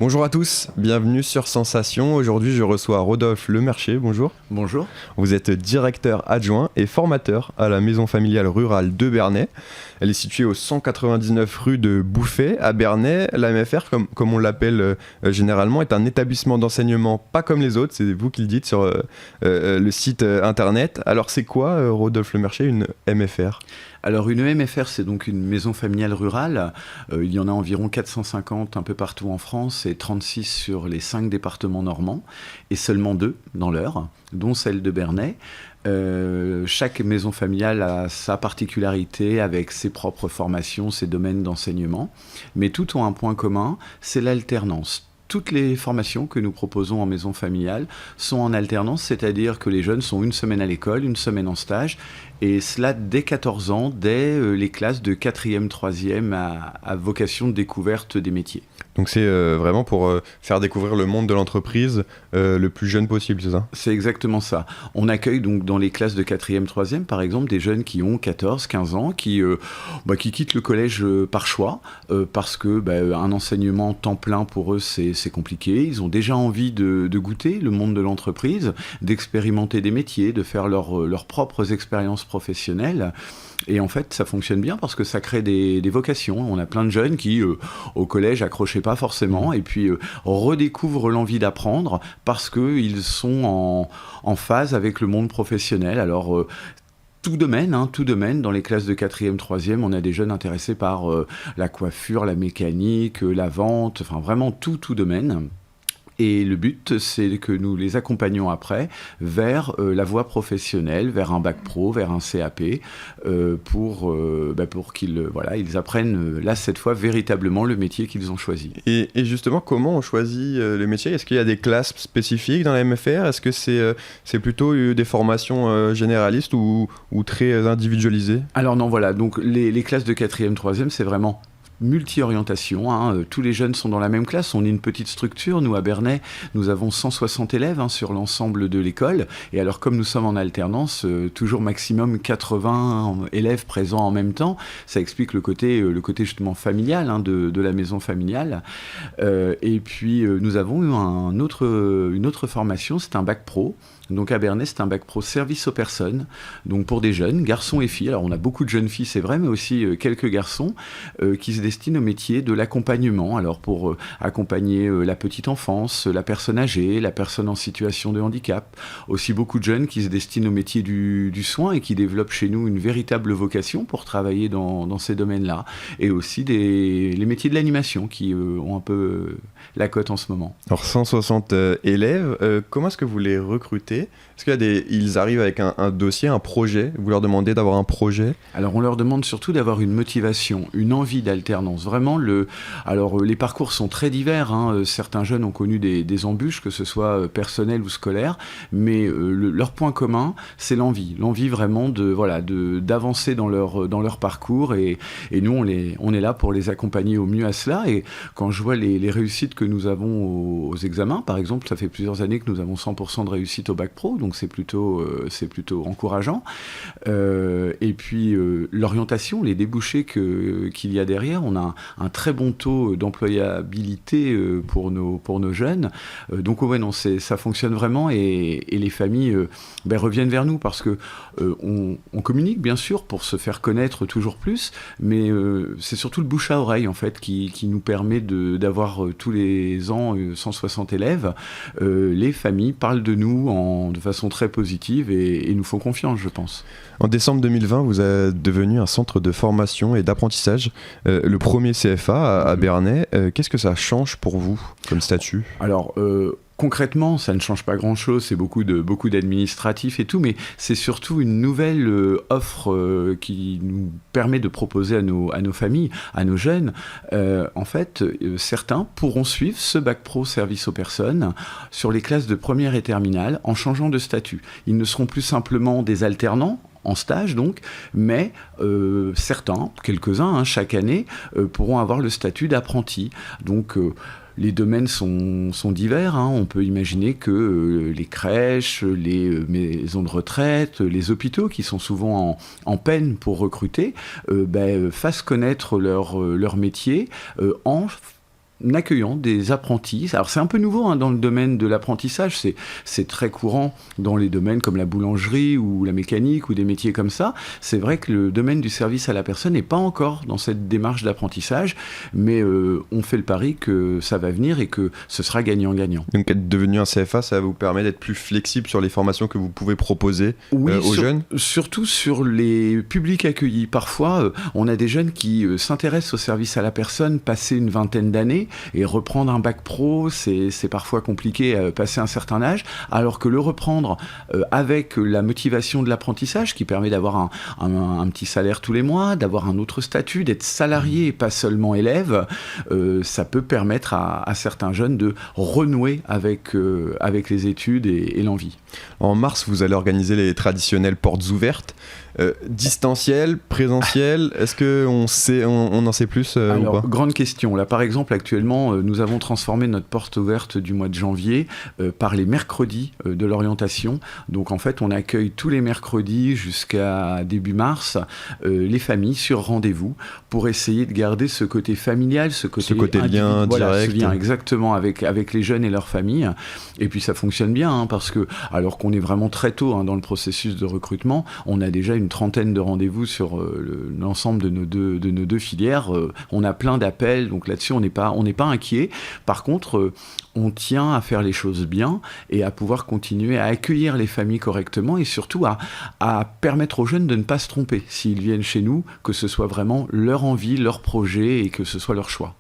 Bonjour à tous, bienvenue sur Sensation. Aujourd'hui, je reçois Rodolphe Lemercier. Bonjour. Bonjour. Vous êtes directeur adjoint et formateur à la maison familiale rurale de Bernay. Elle est située au 199 rue de Bouffay à Bernay. La MFR, comme on l'appelle généralement, est un établissement d'enseignement pas comme les autres. C'est vous qui le dites sur le site internet. Alors, c'est quoi, Rodolphe Lemercier, une MFR ? Alors une MFR, c'est donc une maison familiale rurale. Il y en a environ 450 un peu partout en France et 36 sur les 5 départements normands et seulement 2 dans l'Eure, dont celle de Bernay. Chaque maison familiale a sa particularité avec ses propres formations, ses domaines d'enseignement, mais toutes ont un point commun, c'est l'alternance. Toutes les formations que nous proposons en maison familiale sont en alternance, c'est-à-dire que les jeunes sont une semaine à l'école, une semaine en stage, et cela dès 14 ans, dès les classes de 4e, 3e à vocation de découverte des métiers. Donc c'est vraiment pour faire découvrir le monde de l'entreprise le plus jeune possible, c'est ça ? C'est exactement ça. On accueille donc dans les classes de 4e, 3e, par exemple, des jeunes qui ont 14, 15 ans, qui quittent le collège par choix, parce que un enseignement temps plein pour eux, c'est compliqué. Ils ont déjà envie de goûter le monde de l'entreprise, d'expérimenter des métiers, de faire leurs propres expériences professionnelles. Et en fait, ça fonctionne bien parce que ça crée des vocations. On a plein de jeunes qui, au collège, accrochaient pas forcément et puis redécouvrent l'envie d'apprendre parce qu'ils sont en phase avec le monde professionnel. Alors, tout domaine, dans les classes de 4e, 3e, on a des jeunes intéressés par la coiffure, la mécanique, la vente, enfin vraiment tout domaine. Et le but, c'est que nous les accompagnions après vers la voie professionnelle, vers un bac pro, vers un CAP, pour qu'ils ils apprennent là, cette fois, véritablement le métier qu'ils ont choisi. Et justement, comment on choisit le métier ? Est-ce qu'il y a des classes spécifiques dans la MFR ? Est-ce que c'est plutôt des formations généralistes ou très individualisées ? Alors non, voilà, donc les classes de 4e, 3e, c'est vraiment multi-orientation, tous les jeunes sont dans la même classe, on est une petite structure, nous à Bernay, nous avons 160 élèves sur l'ensemble de l'école, et alors comme nous sommes en alternance, toujours maximum 80 élèves présents en même temps, ça explique le côté justement familial de la maison familiale, et puis nous avons eu une autre formation, c'est un bac pro. Donc à Bernay, c'est un bac pro service aux personnes, donc pour des jeunes, garçons et filles. Alors on a beaucoup de jeunes filles, c'est vrai, mais aussi quelques garçons qui se destinent au métier de l'accompagnement. Alors pour accompagner la petite enfance, la personne âgée, la personne en situation de handicap. Aussi beaucoup de jeunes qui se destinent au métier du soin et qui développent chez nous une véritable vocation pour travailler dans ces domaines-là. Et aussi les métiers de l'animation qui ont un peu la cote en ce moment. Alors 160 élèves, comment est-ce que vous les recrutez ? Est-ce qu'ils arrivent avec un dossier, un projet ? Vous leur demandez d'avoir un projet ? Alors on leur demande surtout d'avoir une motivation, une envie d'alternance. Vraiment, les parcours sont très divers. Certains jeunes ont connu des embûches, que ce soit personnelles ou scolaires, mais leur point commun, c'est l'envie. L'envie vraiment d'avancer dans leur parcours. Et nous, on est là pour les accompagner au mieux à cela. Et quand je vois les réussites que nous avons aux examens, par exemple, ça fait plusieurs années que nous avons 100% de réussite au bac pro, donc c'est plutôt encourageant. Et puis l'orientation, les débouchés qu'il y a derrière, on a un très bon taux d'employabilité pour nos jeunes. Donc ça fonctionne vraiment et les familles reviennent vers nous parce que on communique bien sûr pour se faire connaître toujours plus, mais c'est surtout le bouche à oreille en fait qui nous permet d'avoir tous les ans 160 élèves. Les familles parlent de nous de façon très positive et nous font confiance, je pense. En décembre 2020, vous êtes devenu un centre de formation et d'apprentissage, le premier CFA à Bernay. Qu'est-ce que ça change pour vous comme statut ? Alors, concrètement, ça ne change pas grand-chose, c'est beaucoup d'administratifs et tout, mais c'est surtout une nouvelle offre qui nous permet de proposer à nos familles, à nos jeunes. En fait, certains pourront suivre ce bac pro service aux personnes sur les classes de première et terminale en changeant de statut. Ils ne seront plus simplement des alternants, en stage donc, mais certains, quelques-uns chaque année, pourront avoir le statut d'apprenti. Donc les domaines sont divers. On peut imaginer que les crèches, les maisons de retraite, les hôpitaux, qui sont souvent en peine pour recruter, fassent connaître leur métier en accueillant des apprentis. Alors c'est un peu nouveau dans le domaine de l'apprentissage, c'est très courant dans les domaines comme la boulangerie ou la mécanique ou des métiers comme ça. C'est vrai que le domaine du service à la personne n'est pas encore dans cette démarche d'apprentissage, mais on fait le pari que ça va venir et que ce sera gagnant-gagnant. Donc être devenu un CFA, ça vous permet d'être plus flexible sur les formations que vous pouvez proposer aux jeunes ? Surtout sur les publics accueillis. Parfois, on a des jeunes qui s'intéressent au service à la personne passé une vingtaine d'années, et reprendre un bac pro, c'est parfois compliqué passer un certain âge, alors que le reprendre avec la motivation de l'apprentissage, qui permet d'avoir un petit salaire tous les mois, d'avoir un autre statut, d'être salarié et pas seulement élève, ça peut permettre à certains jeunes de renouer avec les études et l'envie. En mars, vous allez organiser les traditionnelles portes ouvertes. Distanciel, présentiel, est-ce qu'on en sait plus Alors, ou pas ? grande question. Là, par exemple, actuellement, nous avons transformé notre porte ouverte du mois de janvier par les mercredis de l'orientation. Donc, en fait, on accueille tous les mercredis jusqu'à début mars les familles sur rendez-vous pour essayer de garder ce côté familial, ce côté lien direct. Ce lien exactement avec les jeunes et leurs familles. Et puis, ça fonctionne bien parce que, alors qu'on est vraiment très tôt dans le processus de recrutement, on a déjà une trentaine de rendez-vous sur l'ensemble de nos deux filières. On a plein d'appels, donc là-dessus, on n'est pas inquiet. Par contre, on tient à faire les choses bien et à pouvoir continuer à accueillir les familles correctement et surtout à permettre aux jeunes de ne pas se tromper s'ils viennent chez nous, que ce soit vraiment leur envie, leur projet et que ce soit leur choix.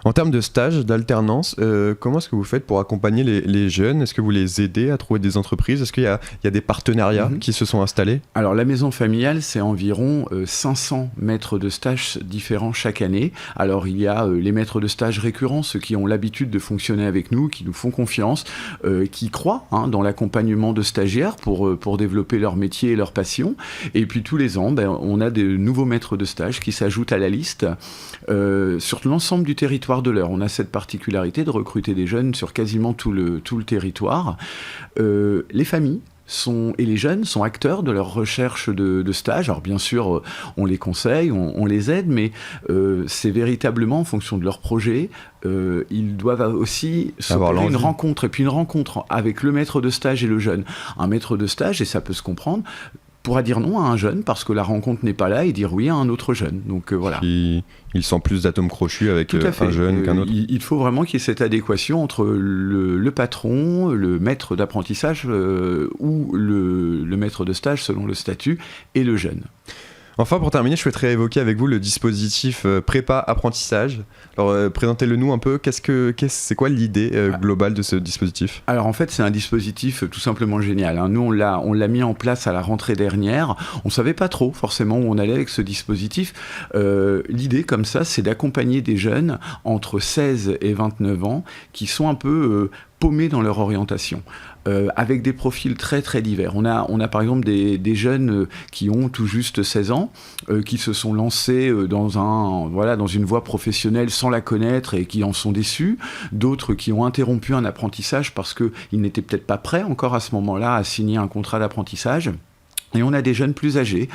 En termes de stage, d'alternance, comment est-ce que vous faites pour accompagner les jeunes ? Est-ce que vous les aidez à trouver des entreprises ? Est-ce qu'il y a des partenariats qui se sont installés ? Alors la maison familiale, c'est environ 500 maîtres de stage différents chaque année. Alors il y a les maîtres de stage récurrents, ceux qui ont l'habitude de fonctionner avec nous, qui nous font confiance, qui croient dans l'accompagnement de stagiaires pour développer leur métier et leur passion. Et puis tous les ans, on a de nouveaux maîtres de stage qui s'ajoutent à la liste sur l'ensemble du territoire de l'Eure. On a cette particularité de recruter des jeunes sur quasiment tout le territoire. Les familles et les jeunes sont acteurs de leur recherche de stage. Alors bien sûr, on les conseille, on les aide, mais c'est véritablement en fonction de leur projet. Ils doivent aussi s'opérer une rencontre, et puis une rencontre avec le maître de stage et le jeune. Un maître de stage, et ça peut se comprendre, pourra dire non à un jeune parce que la rencontre n'est pas là et dire oui à un autre jeune. Donc voilà. Il sent plus d'atomes crochus avec un jeune qu'un autre. Il faut vraiment qu'il y ait cette adéquation entre le patron, le maître d'apprentissage ou le maître de stage selon le statut et le jeune. Enfin, pour terminer, je souhaiterais évoquer avec vous le dispositif prépa-apprentissage. Alors, présentez-le nous un peu. C'est quoi l'idée globale de ce dispositif ? Alors, en fait, c'est un dispositif tout simplement génial. Nous, on l'a mis en place à la rentrée dernière. On ne savait pas trop, forcément, où on allait avec ce dispositif. L'idée, comme ça, c'est d'accompagner des jeunes entre 16 et 29 ans qui sont un peu paumés dans leur orientation. Avec des profils très très divers. On a par exemple des jeunes qui ont tout juste 16 ans, qui se sont lancés dans une voie professionnelle sans la connaître et qui en sont déçus. D'autres qui ont interrompu un apprentissage parce qu'ils n'étaient peut-être pas prêts encore à ce moment-là à signer un contrat d'apprentissage. Et on a des jeunes plus âgés.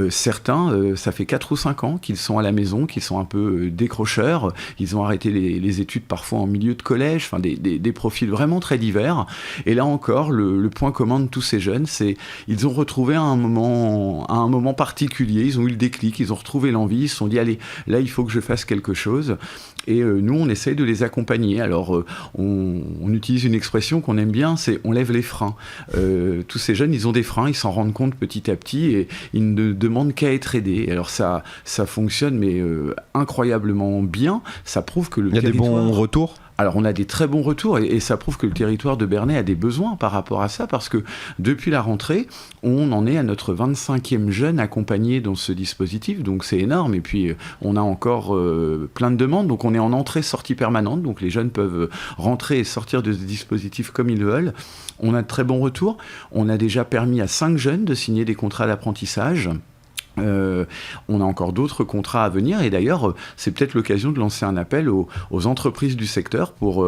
Certains, ça fait 4 ou 5 ans qu'ils sont à la maison, qu'ils sont un peu décrocheurs. Ils ont arrêté les études parfois en milieu de collège, des profils vraiment très divers. Et là encore, le point commun de tous ces jeunes, c'est ils ont retrouvé à un moment particulier, ils ont eu le déclic, ils ont retrouvé l'envie, ils se sont dit allez, là il faut que je fasse quelque chose. Et nous, on essaye de les accompagner. Alors, on utilise une expression qu'on aime bien, c'est on lève les freins. Tous ces jeunes, ils ont des freins, ils s'en rendent compte petit à petit et ils ne demandent qu'à être aidés. Alors ça fonctionne, mais incroyablement bien. Ça prouve que le territoire... Il y a des bons retours ? Alors on a des très bons retours et ça prouve que le territoire de Bernay a des besoins par rapport à ça parce que depuis la rentrée, on en est à notre 25e jeune accompagné dans ce dispositif, donc c'est énorme et puis on a encore plein de demandes, donc on est en entrée-sortie permanente, donc les jeunes peuvent rentrer et sortir de ce dispositif comme ils veulent. On a de très bons retours, on a déjà permis à 5 jeunes de signer des contrats d'apprentissage. on a encore d'autres contrats à venir. Et d'ailleurs, c'est peut-être l'occasion de lancer un appel aux entreprises du secteur pour,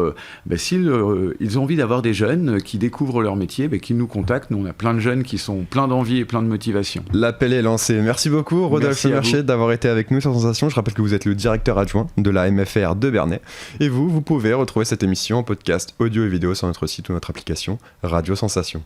s'ils ils ont envie d'avoir des jeunes qui découvrent leur métier, qu'ils nous contactent. Nous, on a plein de jeunes qui sont pleins d'envie et plein de motivation. L'appel est lancé. Merci beaucoup, Rodolphe Mercier, d'avoir été avec nous sur Sensation. Je rappelle que vous êtes le directeur adjoint de la MFR de Bernay. Et vous pouvez retrouver cette émission en podcast audio et vidéo sur notre site ou notre application Radio Sensation.